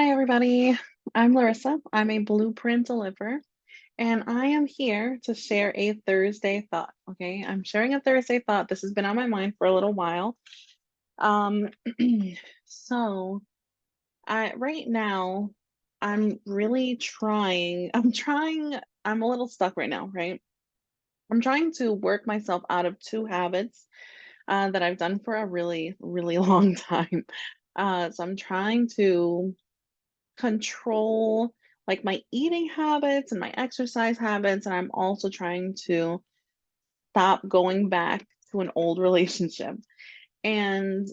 Hi, everybody. I'm Larissa. I'm a blueprint deliverer, and I am here to share a Thursday thought. Okay, I'm sharing a Thursday thought. This has been on my mind for a little while. Um, so right now, I'm really trying. I'm a little stuck right now, right? I'm trying to work myself out of two habits that I've done for a really, really long time. So I'm trying to control like my eating habits and my exercise habits, and I'm also trying to stop going back to an old relationship. And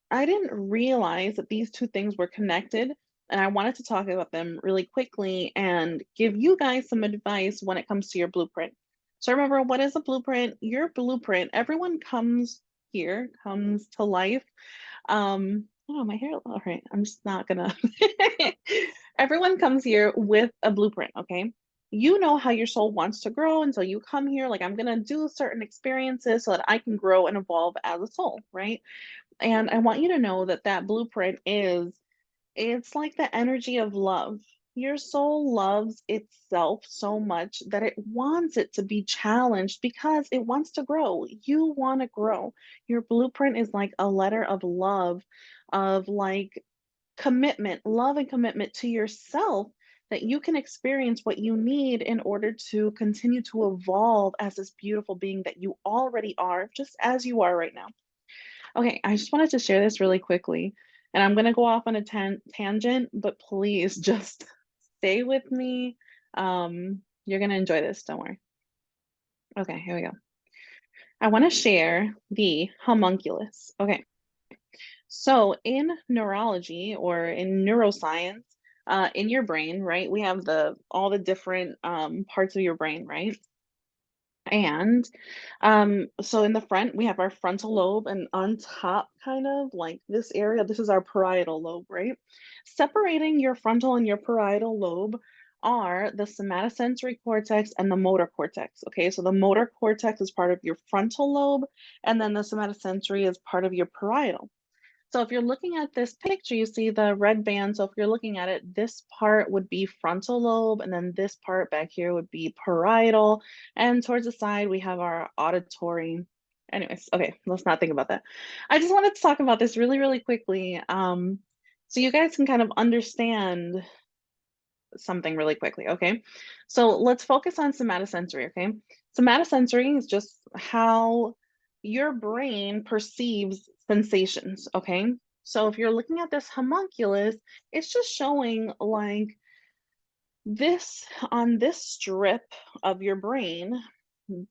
I didn't realize that these two things were connected, and I wanted to talk about them really quickly and give you guys some advice when it comes to your blueprint. So remember, what is a blueprint? Your blueprint, everyone comes to life oh, my hair, all right. I'm just not gonna. Everyone comes here with a blueprint, okay? You know how your soul wants to grow, and so you come here like, I'm gonna do certain experiences so that I can grow and evolve as a soul, right? And I want you to know that that blueprint it's like the energy of love. Your soul loves itself so much that it wants it to be challenged because it wants to grow. You want to grow. Your blueprint is like a letter of love, of like commitment, love and commitment to yourself that you can experience what you need in order to continue to evolve as this beautiful being that you already are, just as you are right now. Okay, I just wanted to share this really quickly, and I'm gonna go off on a tangent, but please just stay with me. You're gonna enjoy this, don't worry. Okay, here we go. I want to share the homunculus. Okay, so in neurology or in neuroscience, in your brain, right, we have the all the different parts of your brain, right? And so in the front, we have our frontal lobe, and on top, kind of like this area, this is our parietal lobe, right? Separating your frontal and your parietal lobe are the somatosensory cortex and the motor cortex. Okay, so the motor cortex is part of your frontal lobe, and then the somatosensory is part of your parietal. So if you're looking at this picture, you see the red band. So if you're looking at it, this part would be frontal lobe, and then this part back here would be parietal. And towards the side, we have our auditory. Anyways, okay, let's not think about that. I just wanted to talk about this really, really quickly, so you guys can kind of understand something really quickly, okay? So let's focus on somatosensory, okay? Somatosensory is just how your brain perceives sensations, okay? So if you're looking at this homunculus, it's just showing like this on this strip of your brain,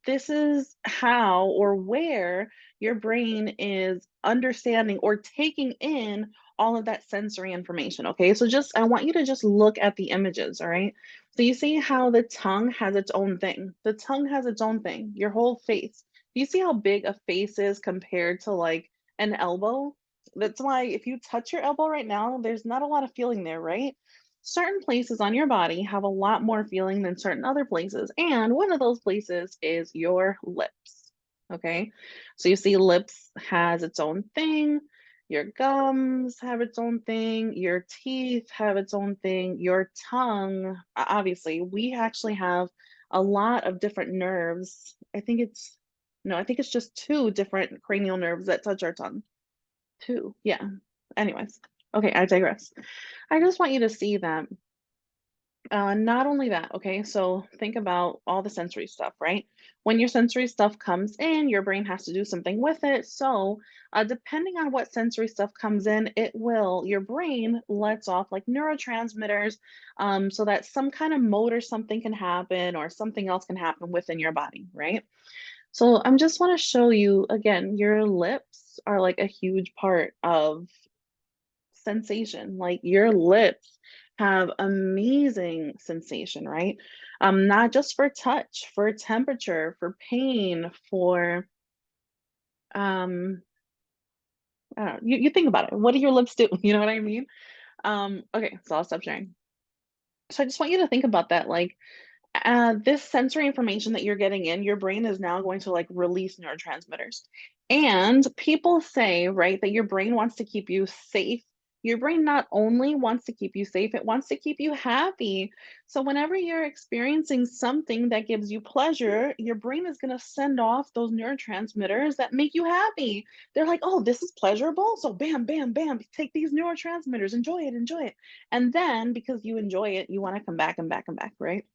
this is how or where your brain is understanding or taking in all of that sensory information. Okay, so just I want you to just look at the images. All right, so you see how the tongue has its own thing. The tongue has its own thing. Your whole face. Do you see how big a face is compared to like an elbow? That's why if you touch your elbow right now, there's not a lot of feeling there, right? Certain places on your body have a lot more feeling than certain other places. And one of those places is your lips. Okay. So you see, lips has its own thing. Your gums have its own thing. Your teeth have its own thing. Your tongue, obviously, we actually have a lot of different nerves. No, I think it's just two different cranial nerves that touch our tongue. Two. Yeah. Anyways. Okay, I digress. I just want you to see that not only that, okay, so think about all the sensory stuff, right? When your sensory stuff comes in, your brain has to do something with it. So, depending on what sensory stuff comes in, your brain lets off like neurotransmitters so that some kind of motor something can happen or something else can happen within your body, right? So, I'm just want to show you again, your lips are like a huge part of sensation. Like your lips have amazing sensation, right? Not just for touch, for temperature, for pain, for um, I don't know, you think about it. What do your lips do? You know what I mean? Okay, so I'll stop sharing. So I just want you to think about that. Like this sensory information that you're getting in, your brain is now going to like release neurotransmitters. And people say, right, that your brain wants to keep you safe. Your brain not only wants to keep you safe, it wants to keep you happy. So whenever you're experiencing something that gives you pleasure, your brain is going to send off those neurotransmitters that make you happy. They're like, oh, this is pleasurable. So bam, bam, bam, take these neurotransmitters, enjoy it, enjoy it. And then because you enjoy it, you want to come back and back and back, right?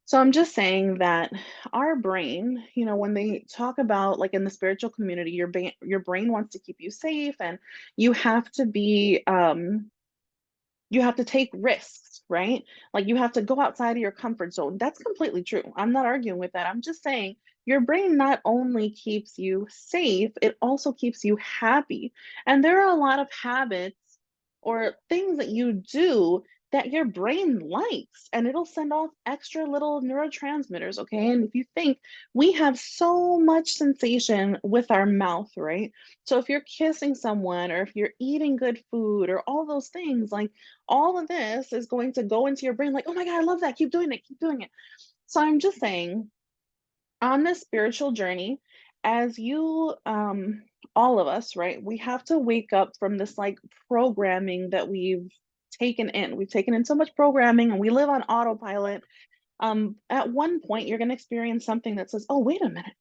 So I'm just saying that our brain, when they talk about like in the spiritual community, your brain wants to keep you safe and you have to be you have to take risks, right? Like you have to go outside of your comfort zone. That's completely true. I'm not arguing with that. I'm just saying your brain not only keeps you safe, it also keeps you happy. And there are a lot of habits or things that you do that your brain likes, and it'll send off extra little neurotransmitters. Okay. And if you think we have so much sensation with our mouth, right? So if you're kissing someone or if you're eating good food or all those things, like all of this is going to go into your brain like, oh my God, I love that. Keep doing it. Keep doing it. So I'm just saying, on this spiritual journey, as all of us, right, we have to wake up from this like programming that we've taken in. We've taken in so much programming and we live on autopilot. At one point, you're going to experience something that says, oh, wait a minute.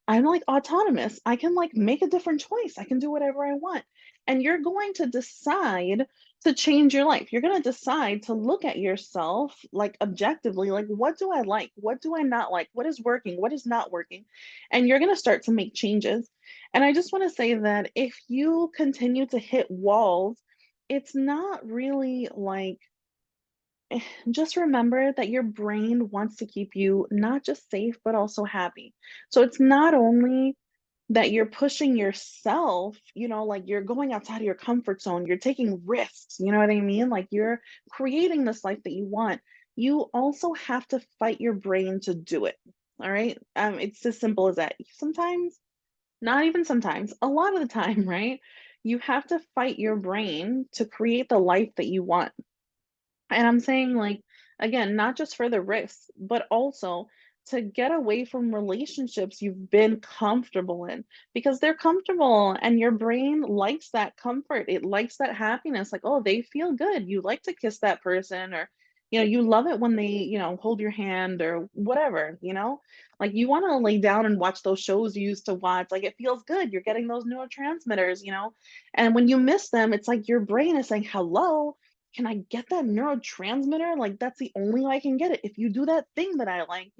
I'm like autonomous. I can like make a different choice. I can do whatever I want. And you're going to decide to change your life. You're going to decide to look at yourself like objectively, like, what do I like? What do I not like? What is working? What is not working? And you're going to start to make changes. And I just want to say that if you continue to hit walls, it's not really like, just remember that your brain wants to keep you not just safe, but also happy. So it's not only that you're pushing yourself, like you're going outside of your comfort zone, you're taking risks, you know what I mean? Like you're creating this life that you want. You also have to fight your brain to do it. All right. It's as simple as that. Sometimes, not even sometimes, a lot of the time, right? You have to fight your brain to create the life that you want. And I'm saying, like, again, not just for the risks, but also to get away from relationships you've been comfortable in because they're comfortable and your brain likes that comfort. It likes that happiness. Like, oh, they feel good. You like to kiss that person, or, you love it when they, hold your hand or whatever, like you want to lay down and watch those shows you used to watch. Like, it feels good. You're getting those neurotransmitters. And when you miss them, it's like your brain is saying, hello, can I get that neurotransmitter? Like, that's the only way I can get it if you do that thing that I like.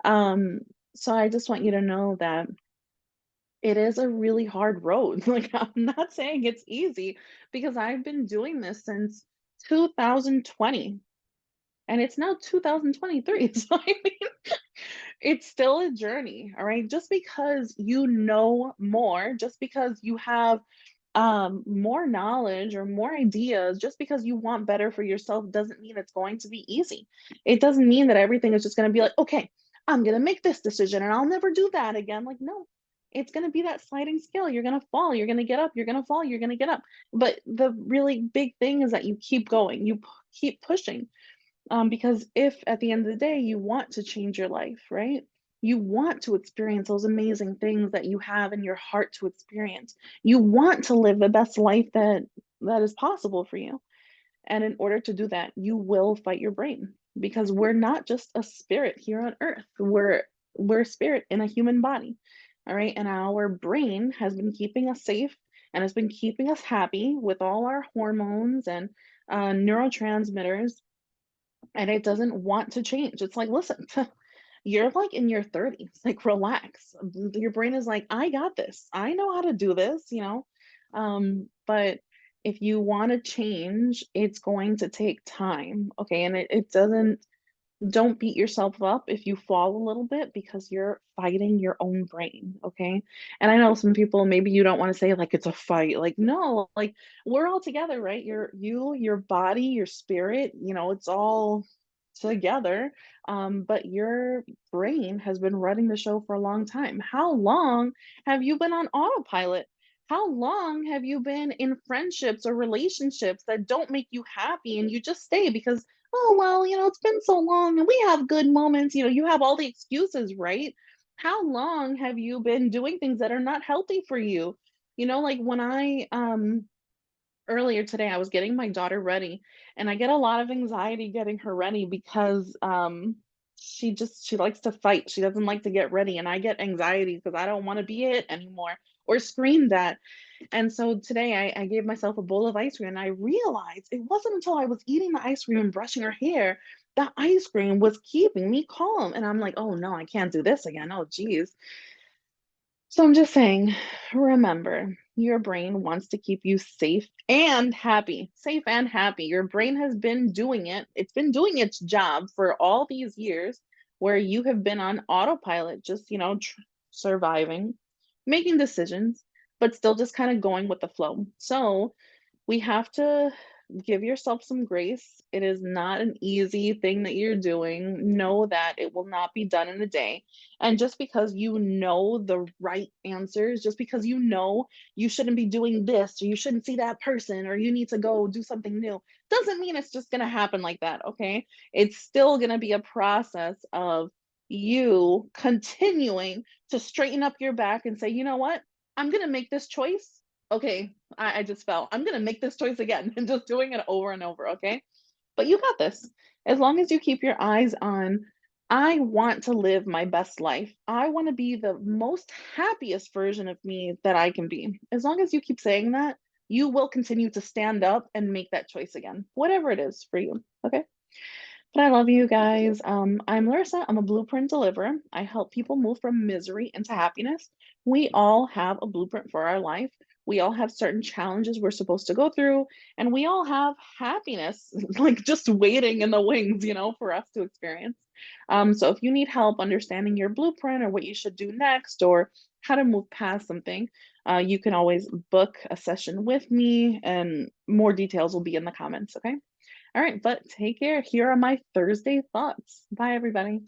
Um, so I just want you to know that it is a really hard road. Like, I'm not saying it's easy because I've been doing this since 2020 and it's now 2023. So I mean, it's still a journey, all right? Just because you know more, just because you have more knowledge or more ideas, just because you want better for yourself doesn't mean it's going to be easy. It doesn't mean that everything is just going to be like, okay, I'm going to make this decision and I'll never do that again. Like, no, it's going to be that sliding scale. You're going to fall, you're going to get up, you're going to fall, you're going to get up. But the really big thing is that you keep going, keep pushing. Because if at the end of the day you want to change your life, right? You want to experience those amazing things that you have in your heart to experience. You want to live the best life that is possible for you. And in order to do that, you will fight your brain because we're not just a spirit here on earth. We're a spirit in a human body. All right? And our brain has been keeping us safe and has been keeping us happy with all our hormones and neurotransmitters, and it doesn't want to change. It's like, listen, you're like in your 30s, like relax. Your brain is like, I got this. I know how to do this. But if you want to change, it's going to take time. Okay. And it doesn't, don't beat yourself up if you fall a little bit because you're fighting your own brain, okay? And I know some people, maybe you don't want to say like it's a fight. Like, no, like we're all together, right? Your body, your spirit, it's all together. But your brain has been running the show for a long time. How long have you been on autopilot? How long have you been in friendships or relationships that don't make you happy and you just stay because, oh, well, it's been so long and we have good moments. You have all the excuses, right? How long have you been doing things that are not healthy for you? Like when I earlier today, I was getting my daughter ready, and I get a lot of anxiety getting her ready because, she likes to fight. She doesn't like to get ready, and I get anxiety because I don't wanna be it anymore or screamed at. And so today I gave myself a bowl of ice cream, and I realized it wasn't until I was eating the ice cream and brushing her hair, that ice cream was keeping me calm, and I'm like, "Oh, no, I can't do this again. Oh, geez." So I'm just saying, remember, your brain wants to keep you safe and happy. Safe and happy. Your brain has been doing it. It's been doing its job for all these years where you have been on autopilot, just, surviving, making decisions, but still just kind of going with the flow. So we have to give yourself some grace. It is not an easy thing that you're doing. Know that it will not be done in a day. And just because you know the right answers, just because you know you shouldn't be doing this, or you shouldn't see that person, or you need to go do something new, doesn't mean it's just going to happen like that. Okay. It's still going to be a process of you continuing to straighten up your back and say, you know what? I'm going to make this choice. Okay, I just fell. I'm gonna make this choice again and just doing it over and over, okay? But you got this. As long as you keep your eyes on, I want to live my best life. I want to be the most happiest version of me that I can be. As long as you keep saying that, you will continue to stand up and make that choice again, whatever it is for you, okay? But I love you guys. I'm Larissa. I'm a blueprint deliverer. I help people move from misery into happiness. We all have a blueprint for our life. We all have certain challenges we're supposed to go through, and we all have happiness, like just waiting in the wings, for us to experience. So if you need help understanding your blueprint or what you should do next or how to move past something, you can always book a session with me, and more details will be in the comments. Okay. All right, but take care. Here are my Thursday thoughts. Bye, everybody.